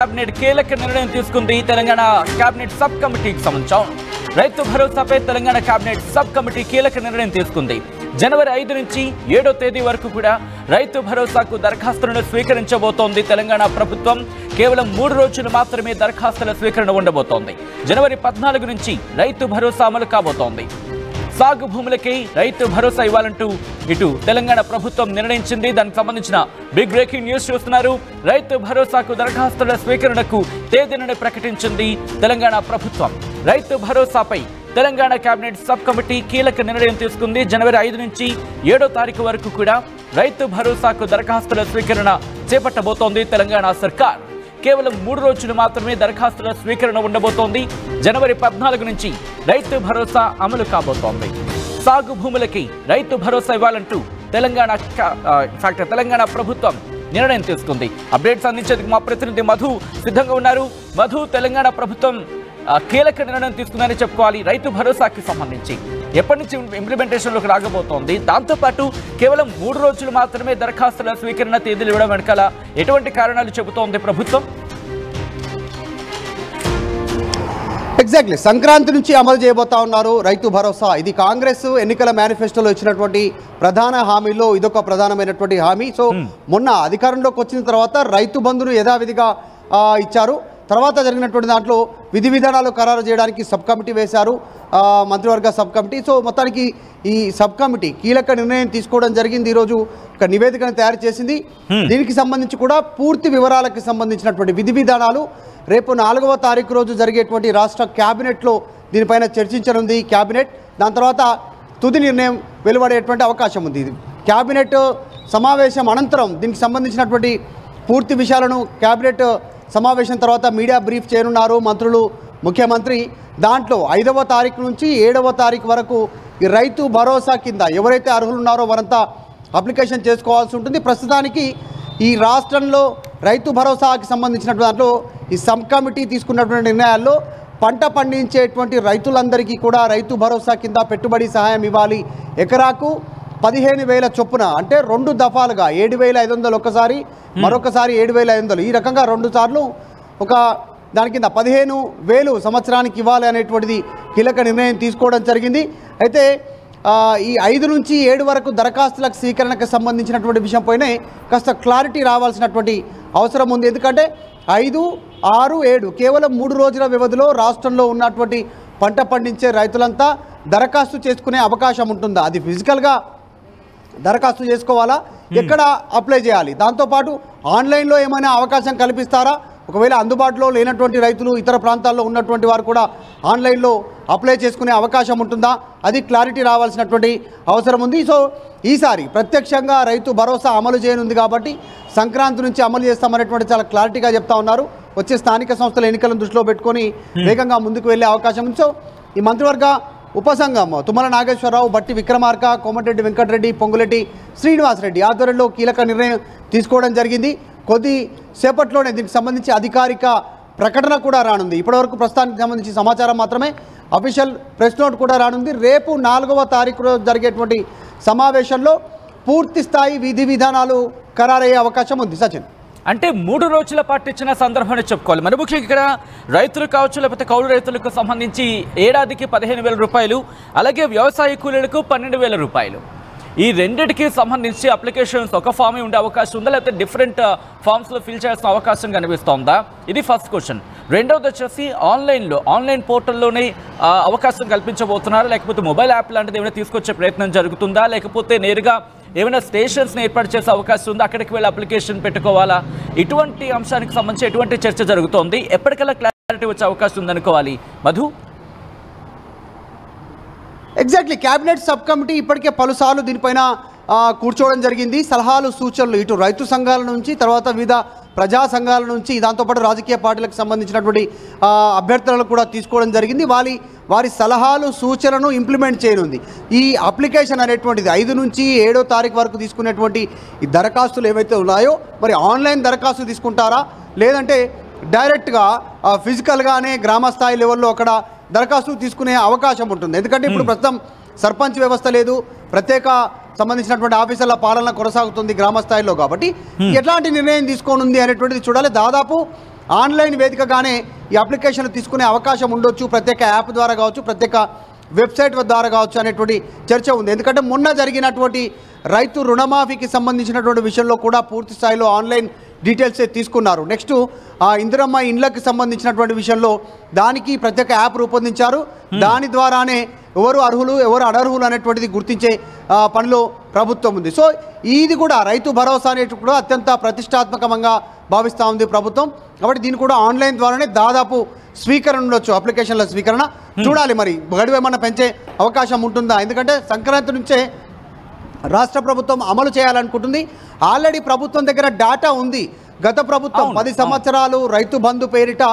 Cabinet కీలక నిర్ణయం తీసుకుంది. తెలంగాణ కేబినెట్ సబ్ కమిటీకి సంబంధించి రైతు భరోసాపై తెలంగాణ కేబినెట్ సబ్ కమిటీ కీలక నిర్ణయం తీసుకుంది. జనవరి 5 నుంచి 7వ తేదీ వరకు కూడా రైతు భరోసాకు దరఖాస్తులను స్వీకరించబోతోంది తెలంగాణ ప్రభుత్వం. కేవలం 3 రోజులు మాత్రమే దరఖాస్తుల స్వీకరణ ఉండబోతోంది. జనవరి 14 నుంచి రైతు భరోసా అమలు కాబోతోంది. సాగు భూములకి రైతు భరోసా ఇవ్వాలంటూ ఇటు తెలంగాణ ప్రభుత్వం నిర్ణయించింది. దానికి సంబంధించిన బిగ్ బ్రేకింగ్ న్యూస్ చూస్తున్నారు. రైతు భరోసాకు దరఖాస్తుల స్వీకరణకు తేదీని ప్రకటించింది తెలంగాణ ప్రభుత్వం. రైతు భరోసాపై తెలంగాణ కేబినెట్ సబ్ కమిటీ కీలక నిర్ణయం తీసుకుంది. జనవరి 5 నుంచి 7వ తారీఖు వరకు కూడా రైతు భరోసాకు దరఖాస్తుల స్వీకరణ చేపట్టబోతోంది తెలంగాణ సర్కార్. కేవలం 3 రోజులు మాత్రమే దరఖాస్తుల స్వీకరణ ఉండబోతోంది. జనవరి 14 నుంచి రైతు భరోసా అమలు కాబోతోంది. సాగు భూములకి రైతు భరోసా ఇవ్వాలంటూ తెలంగాణ ప్రభుత్వం నిర్ణయం తీసుకుంది. అప్డేట్స్ అందించేందుకు మా ప్రతినిధి మధు సిద్ధంగా ఉన్నారు. మధు, తెలంగాణ ప్రభుత్వం కీలక నిర్ణయం తీసుకుందని చెప్పుకోవాలి. రైతు భరోసాకి సంబంధించి ఎప్పటి నుంచి ఇంప్లిమెంటేషన్లోకి రాగబోతోంది? దాంతోపాటు కేవలం 3 రోజులు మాత్రమే దరఖాస్తుల స్వీకరణ తేదీలు ఇవ్వడం వెనకాల ఎటువంటి కారణాలు చెబుతోంది ప్రభుత్వం? ఎగ్జాక్ట్లీ సంక్రాంతి నుంచి అమలు చేయబోతా ఉన్నారు రైతు భరోసా. ఇది కాంగ్రెస్ ఎన్నికల మేనిఫెస్టోలో ఇచ్చినటువంటి ప్రధాన హామీలో ఇదొక ప్రధానమైనటువంటి హామీ. సో మొన్న అధికారంలోకి వచ్చిన తర్వాత రైతు బంధును యథావిధిగా ఇచ్చారు. తర్వాత జరిగినటువంటి దాంట్లో విధి విధానాలు ఖరారు చేయడానికి సబ్ కమిటీ వేశారు, మంత్రివర్గ సబ్ కమిటీ. సో మొత్తానికి ఈ సబ్ కమిటీ కీలక నిర్ణయం తీసుకోవడం జరిగింది. ఈరోజు ఒక నివేదికను తయారు చేసింది. దీనికి సంబంధించి కూడా పూర్తి వివరాలకు సంబంధించినటువంటి విధి విధానాలు రేపు 4వ తారీఖు రోజు జరిగేటువంటి రాష్ట్ర క్యాబినెట్లో దీనిపైన చర్చించనుంది క్యాబినెట్. దాని తర్వాత తుది నిర్ణయం వెలువడేటువంటి అవకాశం ఉంది. క్యాబినెట్ సమావేశం అనంతరం దీనికి సంబంధించినటువంటి పూర్తి విషయాలను క్యాబినెట్ సమావేశం తర్వాత మీడియా బ్రీఫ్ చేయనున్నారు మంత్రులు, ముఖ్యమంత్రి. దాంట్లో 5వ తారీఖు నుంచి 7వ తారీఖు వరకు ఈ రైతు భరోసా కింద ఎవరైతే అర్హులు ఉన్నారో వారంతా అప్లికేషన్ చేసుకోవాల్సి ఉంటుంది. ప్రస్తుతానికి ఈ రాష్ట్రంలో రైతు భరోసాకి సంబంధించినటువంటి దాంట్లో ఈ సబ్ కమిటీ తీసుకున్నటువంటి నిర్ణయాల్లో పంట పండించేటువంటి రైతులందరికీ కూడా రైతు భరోసా కింద పెట్టుబడి సహాయం ఇవ్వాలి. ఎకరాకు 15,000 చొప్పున, అంటే 2 దఫాలుగా 7,500 ఒకసారి, మరొకసారి 7,500, ఈ రకంగా 2 సార్లు ఒక దాని కింద 15,000 సంవత్సరానికి ఇవ్వాలి అనేటువంటిది కీలక నిర్ణయం తీసుకోవడం జరిగింది. అయితే ఈ 5 నుంచి 7 వరకు దరఖాస్తులకు స్వీకరణకు సంబంధించినటువంటి విషయంపైనే కాస్త క్లారిటీ రావాల్సినటువంటి అవసరం ఉంది. ఎందుకంటే 5, 6, 7 కేవలం 3 రోజుల వ్యవధిలో రాష్ట్రంలో ఉన్నటువంటి పంట పండించే రైతులంతా దరఖాస్తు చేసుకునే అవకాశం ఉంటుందా? అది ఫిజికల్గా దరఖాస్తు చేసుకోవాలా, ఎక్కడ అప్లై చేయాలి, దాంతోపాటు ఆన్లైన్లో ఏమైనా అవకాశం కల్పిస్తారా? ఒకవేళ అందుబాటులో లేనటువంటి రైతులు ఇతర ప్రాంతాల్లో ఉన్నటువంటి వారు కూడా ఆన్లైన్లో అప్లై చేసుకునే అవకాశం ఉంటుందా? అది క్లారిటీ రావాల్సినటువంటి అవసరం ఉంది. సో ఈసారి ప్రత్యక్షంగా రైతు భరోసా అమలు చేయనుంది కాబట్టి సంక్రాంతి నుంచి అమలు చేస్తామనేటువంటి చాలా క్లారిటీగా చెప్తా ఉన్నారు. వచ్చే స్థానిక సంస్థల ఎన్నికలను దృష్టిలో పెట్టుకొని వేగంగా ముందుకు వెళ్ళే అవకాశం ఉంది. సో ఈ మంత్రివర్గ ఉపసంఘం తుమ్మల నాగేశ్వరరావు, బట్టి విక్రమార్క, కోమటిరెడ్డి వెంకటరెడ్డి, పొంగులేటి శ్రీనివాసరెడ్డి ఆధ్వర్యంలో కీలక నిర్ణయం తీసుకోవడం జరిగింది. కొద్ది సేపట్లోనే దీనికి సంబంధించి అధికారిక ప్రకటన కూడా రానుంది. ఇప్పటివరకు ప్రస్తుతానికి సంబంధించి సమాచారం మాత్రమే, అఫీషియల్ ప్రెస్ నోట్ కూడా రానుంది. రేపు 4వ తారీఖు రోజు జరిగేటువంటి సమావేశంలో పూర్తి స్థాయి విధి విధానాలు ఖరారయ్యే అవకాశం ఉంది. సచిన్, అంటే 3 రోజుల పాటు ఇచ్చిన సందర్భాన్ని చెప్పుకోవాలి. మరి ముఖ్యంగా ఇక్కడ రైతులు కావచ్చు, లేకపోతే కౌలు రైతులకు సంబంధించి ఏడాదికి 15,000 రూపాయలు, అలాగే వ్యవసాయ కూలీలకు 12,000 రూపాయలు. ఈ రెండింటికి సంబంధించి అప్లికేషన్స్ ఒక ఫామే ఉండే అవకాశం ఉందా, లేకపోతే డిఫరెంట్ ఫామ్స్లో ఫిల్ చేయాల్సిన అవకాశం కనిపిస్తోందా? ఇది ఫస్ట్ క్వశ్చన్. రెండవది వచ్చేసి ఆన్లైన్ పోర్టల్లోనే అవకాశం కల్పించబోతున్నారా, లేకపోతే మొబైల్ యాప్ లాంటిది ఏమైనా తీసుకొచ్చే ప్రయత్నం జరుగుతుందా, లేకపోతే నేరుగా ఏమైనా స్టేషన్స్ని ఏర్పాటు చేసే అవకాశం ఉందా, అక్కడికి వెళ్ళి అప్లికేషన్ పెట్టుకోవాలా? ఇటువంటి అంశానికి సంబంధించి ఎటువంటి చర్చ జరుగుతోంది? ఎప్పటికల్లా క్లారిటీ వచ్చే అవకాశం ఉందనుకోవాలి Madhu? Exactly cabinet sub committee ఇప్పటికే పలుసార్లు దీనిపైన కూర్చోవడం జరిగింది. సలహాలు, సూచనలు ఇటు రైతు సంఘాల నుంచి, తర్వాత వివిధ ప్రజా సంఘాల నుంచి, దాంతోపాటు రాజకీయ పార్టీలకు సంబంధించినటువంటి అభ్యర్థులను కూడా తీసుకోవడం జరిగింది. వారి సలహాలు, సూచనలను ఇంప్లిమెంట్ చేయనుంది. ఈ అప్లికేషన్ అనేటువంటిది 5 నుంచి 7వ తారీఖు వరకు తీసుకునేటువంటి ఈ దరఖాస్తులు ఏవైతే ఉన్నాయో, మరి ఆన్లైన్ దరఖాస్తు తీసుకుంటారా, లేదంటే డైరెక్ట్గా ఫిజికల్గానే గ్రామ స్థాయి లెవెల్లో అక్కడ దరఖాస్తు తీసుకునే అవకాశం ఉంటుంది. ఎందుకంటే ఇప్పుడు ప్రస్తుతం సర్పంచ్ వ్యవస్థ లేదు, ప్రత్యేక సంబంధించినటువంటి ఆఫీసర్ల పాలన కొనసాగుతుంది గ్రామ స్థాయిలో. కాబట్టి ఎట్లాంటి నిర్ణయం తీసుకోనుంది అనేటువంటిది చూడాలి. దాదాపు ఆన్లైన్ వేదికగానే ఈ అప్లికేషన్లు తీసుకునే అవకాశం ఉండొచ్చు, ప్రత్యేక యాప్ ద్వారా కావచ్చు, ప్రత్యేక వెబ్సైట్ ద్వారా కావచ్చు అనేటువంటి చర్చ ఉంది. ఎందుకంటే మొన్న జరిగినటువంటి రైతు రుణమాఫీకి సంబంధించినటువంటి విషయంలో కూడా పూర్తి స్థాయిలో ఆన్లైన్ డీటెయిల్సే తీసుకున్నారు. నెక్స్ట్ ఇందిరమ్మ ఇండ్లకి సంబంధించినటువంటి విషయంలో దానికి ప్రత్యేక యాప్ రూపొందించారు. దాని ద్వారానే ఎవరు అర్హులు ఎవరు అనర్హులు అనేటువంటిది గుర్తించే పనిలో ప్రభుత్వం ఉంది. సో ఇది కూడా రైతు భరోసా అనేటివి కూడా అత్యంత ప్రతిష్టాత్మకంగా భావిస్తూ ఉంది ప్రభుత్వం. కాబట్టి దీన్ని కూడా ఆన్లైన్ ద్వారానే దాదాపు స్వీకరణ ఉండొచ్చు, అప్లికేషన్ల స్వీకరణ. చూడాలి మరి గడువు ఏమన్నా పెంచే అవకాశం ఉంటుందా, ఎందుకంటే సంక్రాంతి నుంచే రాష్ట్ర ప్రభుత్వం అమలు చేయాలనుకుంటుంది. ఆల్రెడీ ప్రభుత్వం దగ్గర డేటా ఉంది. గత ప్రభుత్వం 10 సంవత్సరాలు రైతు బంధు పేరిట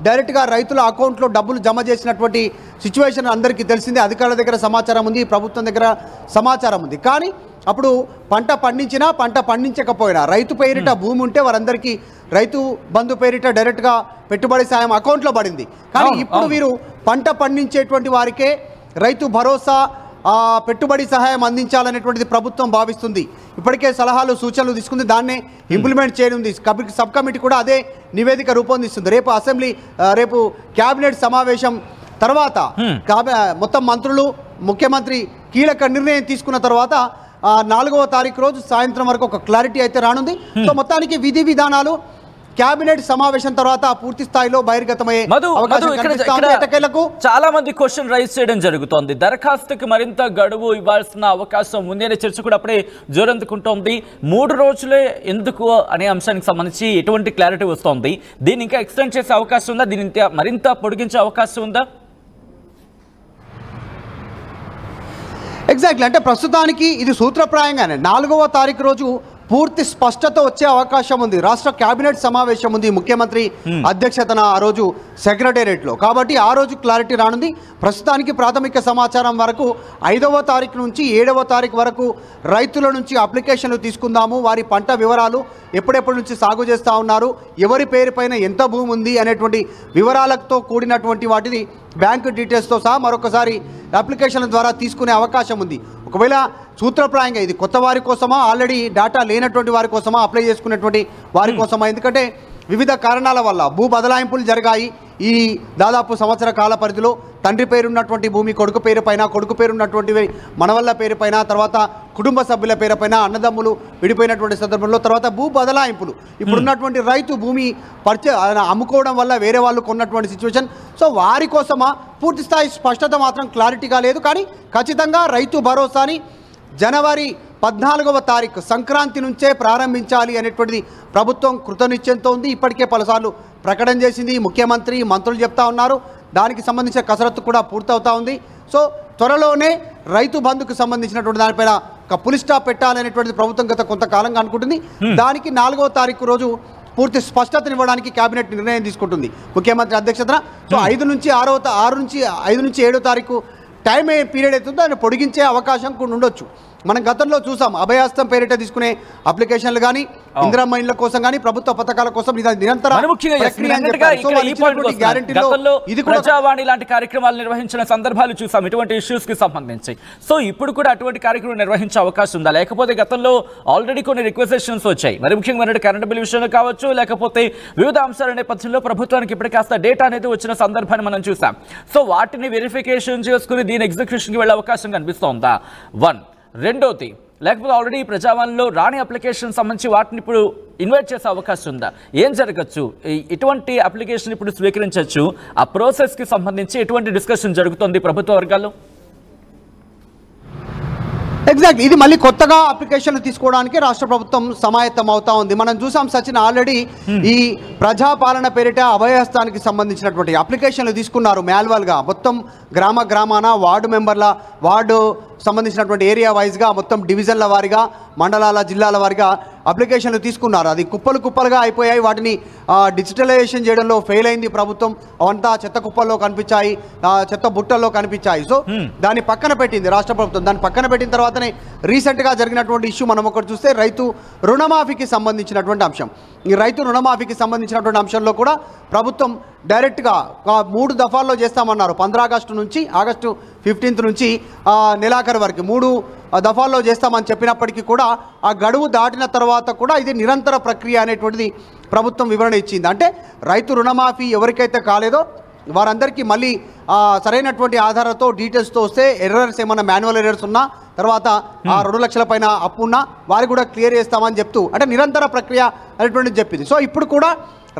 డైరెక్ట్గా రైతుల అకౌంట్లో డబ్బులు జమ చేసినటువంటి సిచ్యువేషన్ అందరికీ తెలిసిందే. అధికారుల దగ్గర సమాచారం ఉంది, ప్రభుత్వం దగ్గర సమాచారం ఉంది. కానీ అప్పుడు పంట పండించినా పంట పండించకపోయినా రైతు పేరిట భూమి ఉంటే వారందరికీ రైతు బంధు పేరిట డైరెక్ట్గా పెట్టుబడి సాయం అకౌంట్లో పడింది. కానీ ఇప్పుడు వీరు పంట పండించేటువంటి వారికే రైతు భరోసా పెట్టుబడి సహాయం అందించాలనేటువంటిది ప్రభుత్వం భావిస్తుంది. ఇప్పటికే సలహాలు సూచనలు తీసుకుంది, దాన్నే ఇంప్లిమెంట్ చేయనుంది. సబ్ కమిటీ కూడా అదే నివేదిక రూపొందిస్తుంది. రేపు క్యాబినెట్ సమావేశం తర్వాత మొత్తం మంత్రులు ముఖ్యమంత్రి కీలక నిర్ణయం తీసుకున్న తర్వాత 4వ తారీఖు రోజు సాయంత్రం వరకు ఒక క్లారిటీ అయితే రానుంది. సో మొత్తానికి విధి విధానాలు క్యాబినెట్ సమావేశం తర్వాత పూర్తి స్థాయిలో బహిర్గతమయ్యే చాలా మంది క్వశ్చన్ రైజ్ చేయడం జరుగుతోంది. దరఖాస్తుకి మరింత గడువు ఇవ్వాల్సిన అవకాశం ఉంది అనే చర్చ కూడా అప్పుడే జోరందుకుంటోంది. 3 రోజులే ఎందుకు అనే అంశానికి సంబంధించి ఎటువంటి క్లారిటీ వస్తోంది? దీన్ని ఇంకా ఎక్స్టెండ్ చేసే అవకాశం ఉందా? దీన్ని మరింత పొడిగించే అవకాశం ఉందా? ఎగ్జాక్ట్లీ, అంటే ప్రస్తుతానికి ఇది సూత్రప్రాయంగానే 4వ తారీఖు రోజు పూర్తి స్పష్టత వచ్చే అవకాశం ఉంది. రాష్ట్ర కేబినెట్ సమావేశం ఉంది ముఖ్యమంత్రి అధ్యక్షతన ఆ రోజు సెక్రటేరియట్లో. కాబట్టి ఆ రోజు క్లారిటీ రానుంది. ప్రస్తుతానికి ప్రాథమిక సమాచారం వరకు 5వ తారీఖు నుంచి 7వ తారీఖు వరకు రైతుల నుంచి అప్లికేషన్లు తీసుకుందాము, వారి పంట వివరాలు ఎప్పుడెప్పటి నుంచి సాగు చేస్తూ ఉన్నారు, ఎవరి పేరుపైన ఎంత భూమి ఉంది అనేటువంటి వివరాలతో కూడినటువంటి వాటిని బ్యాంకు డీటెయిల్స్తో సహా మరొకసారి అప్లికేషన్ల ద్వారా తీసుకునే అవకాశం ఉంది. ఒకవేళ సూత్రప్రాయంగా ఇది కొత్త వారి కోసమా, ఆల్రెడీ డేటా లేనటువంటి వారి కోసమా, అప్లై చేసుకునేటువంటి వారి కోసమా? ఎందుకంటే వివిధ కారణాల వల్ల భూ బదలాయింపులు జరిగాయి ఈ దాదాపు సంవత్సర కాల పరిధిలో. తండ్రి పేరున్నటువంటి భూమి కొడుకు పేరుపైన, కొడుకు పేరున్నటువంటివి మనవళ్ళ పేరుపైన, తర్వాత కుటుంబ సభ్యుల పేరుపైన, అన్నదమ్ములు విడిపోయినటువంటి సందర్భంలో, తర్వాత భూ బదలాయింపులు. ఇప్పుడున్నటువంటి రైతు భూమి అమ్ముకోవడం వల్ల వేరే వాళ్ళు కొన్నటువంటి సిచ్యువేషన్. సో వారి కోసమా పూర్తి స్థాయి స్పష్టత మాత్రం క్లారిటీగా లేదు. కానీ ఖచ్చితంగా రైతు భరోసాని జనవరి 14వ తారీఖు సంక్రాంతి నుంచే ప్రారంభించాలి అనేటువంటిది ప్రభుత్వం కృతనిశ్చయంతో ఉంది. ఇప్పటికే పలుసార్లు ప్రకటన చేసింది, ముఖ్యమంత్రి మంత్రులు చెప్తా ఉన్నారు. దానికి సంబంధించిన కసరత్తు కూడా పూర్తవుతా ఉంది. సో త్వరలోనే రైతు బంధుకు సంబంధించినటువంటి దానిపైన ఒక పులి స్టాప్ పెట్టాలనేటువంటిది ప్రభుత్వం గత కొంతకాలంగా అనుకుంటుంది. దానికి 4వ తారీఖు రోజు పూర్తి స్పష్టతనివ్వడానికి కేబినెట్ నిర్ణయం తీసుకుంటుంది ముఖ్యమంత్రి అధ్యక్షతన. సో 5 నుంచి 7వ తారీఖు టైం పీరియడ్ అవుతుందో దాన్ని పొడిగించే అవకాశం కూడా ఉండొచ్చు. మనం గతంలో చూసాం, అభయహస్తం పేరిట తీసుకునే అప్లికేషన్లు కానీ, ఇందిరమ్మ ఇండ్ల కోసం కానీ, ప్రభుత్వ పథకాల కోసం నిరంతర ప్రజావాణి లాంటి కార్యక్రమాలు నిర్వహించిన సందర్భాలు చూసాం ఇటువంటి ఇష్యూస్ కి సంబంధించి. సో ఇప్పుడు కూడా అటువంటి కార్యక్రమం నిర్వహించే అవకాశం ఉందా? లేకపోతే గతంలో ఆల్రెడీ కొన్ని రిక్వెజిషన్స్ వచ్చాయి, మరి ముఖ్యంగా కరెంట్ బిల్ విషయంలో కావచ్చు, లేకపోతే వివిధ అంశాల నేపథ్యంలో ప్రభుత్వానికి ఇప్పటికే కాస్త డేటా అనేది వచ్చిన సందర్భాన్ని మనం చూసాం. సో వాటిని వెరిఫికేషన్ చేసుకుని దీని ఎగ్జిక్యూషన్కి వెళ్ళే అవకాశం కనిపిస్తోందా? 1. రెండోది, లేకపోతే ఆల్రెడీ ప్రజావాణిలో రాని అప్లికేషన్ సంబంధించి వాటిని ఇప్పుడు ఇన్వైట్ చేసే అవకాశం ఉందా? ఏం జరగచ్చు? ఎటువంటి అప్లికేషన్ ఇప్పుడు స్వీకరించవచ్చు? ఆ ప్రాసెస్కి సంబంధించి ఎటువంటి డిస్కషన్ జరుగుతుంది ప్రభుత్వ వర్గాల్లో? ఎగ్జాక్ట్, ఇది మళ్ళీ కొత్తగా అప్లికేషన్లు తీసుకోవడానికి రాష్ట్ర ప్రభుత్వం సమాయత్తం అవుతా ఉంది. మనం చూసాం సచిన్, ఆల్రెడీ ఈ ప్రజాపాలన పేరిట అభయహస్తానికి సంబంధించినటువంటి అప్లికేషన్లు తీసుకున్నారు మాన్యువల్గా. మొత్తం గ్రామాన వార్డు సంబంధించినటువంటి ఏరియా వైజ్గా మొత్తం డివిజన్ల వారిగా, మండలాల, జిల్లాల వారిగా అప్లికేషన్లు తీసుకున్నారు. అది కుప్పలుగా అయిపోయాయి. వాటిని డిజిటలైజేషన్ చేయడంలో ఫెయిల్ అయింది ప్రభుత్వం. అవంతా చెత్త కుప్పల్లో కనిపించాయి, చెత్త బుట్టల్లో కనిపించాయి. సో దాన్ని పక్కన పెట్టింది రాష్ట్ర ప్రభుత్వం. దాన్ని పక్కన పెట్టిన తర్వాతనే రీసెంట్గా జరిగినటువంటి ఇష్యూ మనం ఒకటి చూస్తే రైతు రుణమాఫీకి సంబంధించినటువంటి అంశం. ఈ రైతు రుణమాఫీకి సంబంధించినటువంటి అంశంలో కూడా ప్రభుత్వం డైరెక్ట్గా 3 దఫాల్లో చేస్తామన్నారు. 15 ఆగస్టు నుంచి ఆగస్టు 15 నుంచి నెలాఖరు వరకు 3 దఫాల్లో చేస్తామని చెప్పినప్పటికీ కూడా ఆ గడువు దాటిన తర్వాత కూడా ఇది నిరంతర ప్రక్రియ అనేటువంటిది ప్రభుత్వం వివరణ ఇచ్చింది. అంటే రైతు రుణమాఫీ ఎవరికైతే కాలేదో వారందరికీ మళ్ళీ సరైనటువంటి ఆధారాలతో డీటెయిల్స్తో వస్తే ఎర్రర్స్ ఏమన్నా మాన్యువల్ ఎర్రర్స్ ఉన్నా తర్వాత ఆ 2 లక్షల పైన అప్పు ఉన్నా వారు కూడా క్లియర్ చేస్తామని చెప్తూ అంటే నిరంతర ప్రక్రియ అనేటువంటిది చెప్పింది. సో ఇప్పుడు కూడా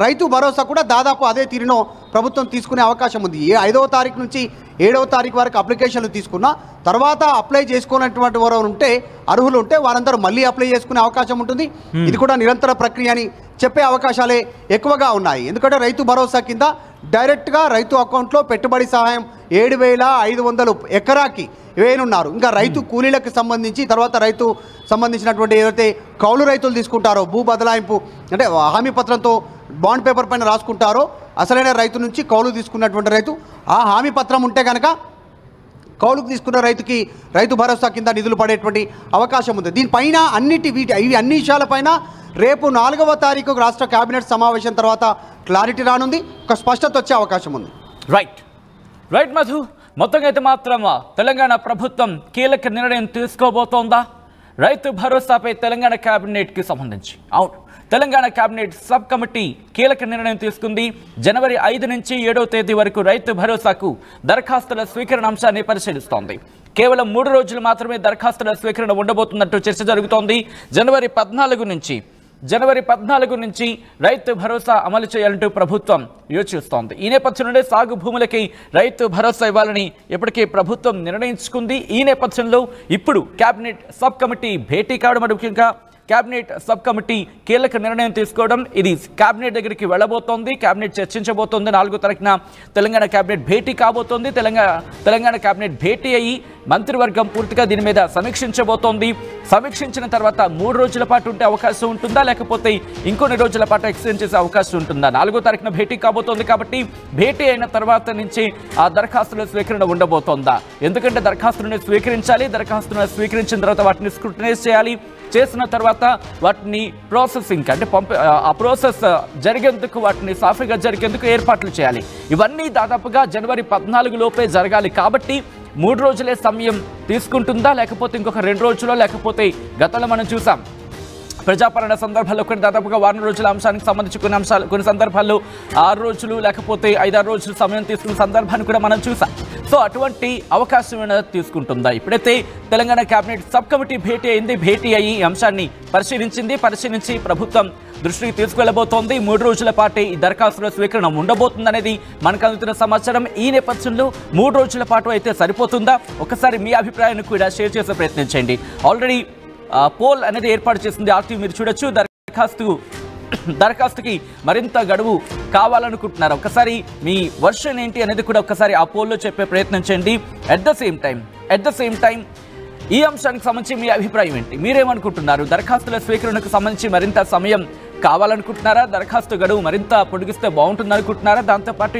రైతు భరోసా కూడా దాదాపు అదే తీరును ప్రభుత్వం తీసుకునే అవకాశం ఉంది. 5వ తారీఖు నుంచి 7వ తారీఖు వరకు అప్లికేషన్లు తీసుకున్నా తర్వాత అప్లై చేసుకున్నటువంటి వారు ఉంటే అర్హులు ఉంటే వారందరూ మళ్ళీ అప్లై చేసుకునే అవకాశం ఉంటుంది. ఇది కూడా నిరంతర ప్రక్రియ అని చెప్పే అవకాశాలే ఎక్కువగా ఉన్నాయి. ఎందుకంటే రైతు భరోసా కింద డైరెక్ట్గా రైతు అకౌంట్లో పెట్టుబడి సహాయం 7,500 ఎకరాకి వేయనున్నారు. ఇంకా రైతు కూలీలకు సంబంధించి తర్వాత రైతు సంబంధించినటువంటి ఏదైతే కౌలు రైతులు తీసుకుంటారో భూ బదలాయింపు అంటే హామీ పత్రంతో బాండ్ పేపర్ పైన రాసుకుంటారో అసలైన రైతు నుంచి కౌలు తీసుకున్నటువంటి రైతు ఆ హామీ పత్రం ఉంటే కనుక కౌలుకు తీసుకున్న రైతుకి రైతు భరోసా కింద నిధులు పడేటువంటి అవకాశం ఉంది. దీనిపైన ఇవి అన్ని విషయాలపైన రేపు 4వ తారీఖు రాష్ట్ర కేబినెట్ సమావేశం తర్వాత క్లారిటీ రానుంది. ఒక స్పష్టత వచ్చే అవకాశం ఉంది. రైట్ మధు, మొత్తంగా అయితే మాత్రం తెలంగాణ ప్రభుత్వం కీలక నిర్ణయం తీసుకోబోతోందా రైతు భరోసాపై తెలంగాణ కేబినెట్కి సంబంధించి? అవును, తెలంగాణ కేబినెట్ సబ్ కమిటీ కీలక నిర్ణయం తీసుకుంది. జనవరి 5 నుంచి 7వ తేదీ వరకు రైతు భరోసాకు దరఖాస్తుల స్వీకరణ అంశాన్ని పరిశీలిస్తోంది. కేవలం 3 రోజులు మాత్రమే దరఖాస్తుల స్వీకరణ ఉండబోతున్నట్టు చర్చ జరుగుతోంది. జనవరి 14 నుంచి రైతు భరోసా అమలు చేయాలంటూ ప్రభుత్వం యోచిస్తోంది. ఈ నేపథ్యంలోనే సాగు భూములకి రైతు భరోసా ఇవ్వాలని ఇప్పటికే ప్రభుత్వం నిర్ణయించుకుంది. ఈ నేపథ్యంలో ఇప్పుడు కేబినెట్ సబ్ కమిటీ భేటీ కావడం, ముఖ్యంగా కేబినెట్ సబ్ కమిటీ కీలక నిర్ణయం తీసుకోవడం, ఇది కేబినెట్ దగ్గరికి వెళ్ళబోతోంది. కేబినెట్ చర్చించబోతోంది. 4వ తారీఖున తెలంగాణ కేబినెట్ భేటీ కాబోతోంది. తెలంగాణ కేబినెట్ భేటీ అయ్యి మంత్రివర్గం పూర్తిగా దీని మీద సమీక్షించబోతోంది. సమీక్షించిన తర్వాత 3 రోజుల పాటు ఉంటే అవకాశం ఉంటుందా, లేకపోతే ఇంకొన్ని రోజుల పాటు ఎక్స్టెండ్ చేసే అవకాశం ఉంటుందా? 4వ తారీఖున భేటీ కాబోతోంది కాబట్టి భేటీ అయిన తర్వాత నుంచి ఆ దరఖాస్తుల స్వీకరణ ఉండబోతోందా? ఎందుకంటే దరఖాస్తులను స్వీకరించాలి. దరఖాస్తులను స్వీకరించిన తర్వాత వాటిని స్క్రూటనైజ్ చేయాలి. చేసిన తర్వాత వాటిని ప్రాసెసింగ్ అంటే ఆ ప్రాసెస్ జరిగేందుకు వాటిని సాఫీగా జరిగేందుకు ఏర్పాట్లు చేయాలి. ఇవన్నీ దాదాపుగా జనవరి 14 లోపే జరగాలి. కాబట్టి 3 రోజులే సమయం తీసుకుంటుందా, లేకపోతే ఇంకొక 2 రోజుల్లో, లేకపోతే గతంలో మనం చూసాం ప్రజాపాలన సందర్భాల్లో కూడా దాదాపుగా 1 రోజుల అంశానికి సంబంధించి కొన్ని సందర్భాల్లో 6 రోజులు లేకపోతే 5-6 రోజులు సమయం తీసుకున్న సందర్భాన్ని కూడా మనం చూసాం. సో అటువంటి అవకాశం తీసుకుంటుందా? ఇప్పుడైతే తెలంగాణ కేబినెట్ సబ్ కమిటీ భేటీ అయింది. భేటీ అయ్యి ఈ అంశాన్ని పరిశీలించి ప్రభుత్వం దృష్టికి తీసుకెళ్లబోతోంది. 3 రోజుల పాటు ఈ దరఖాస్తుల స్వీకరణ ఉండబోతుందనేది మనకు అందుతున్న సమాచారం. ఈ నేపథ్యంలో 3 రోజుల పాటు అయితే సరిపోతుందా? ఒకసారి మీ అభిప్రాయాన్ని కూడా షేర్ చేసే ప్రయత్నం చేయండి. ఆల్రెడీ పోల్ అనేది ఏర్పాటు చేసింది ఆర్టీవీ, మీరు చూడొచ్చు. దరఖాస్తుకి మరింత గడువు కావాలనుకుంటున్నారు. ఒకసారి మీ వర్షన్ ఏంటి అనేది కూడా ఒకసారి ఆ పోల్లో చెప్పే ప్రయత్నం చేయండి. ఎట్ ద సేమ్ టైం ఈ అంశానికి సంబంధించి మీ అభిప్రాయం ఏంటి? మీరేమనుకుంటున్నారు? దరఖాస్తుల స్వీకరణకు సంబంధించి మరింత సమయం కావాలనుకుంటున్నారా? దరఖాస్తు గడువు మరింత పొడిగిస్తే బాగుంటుంది అనుకుంటున్నారా? దాంతోపాటు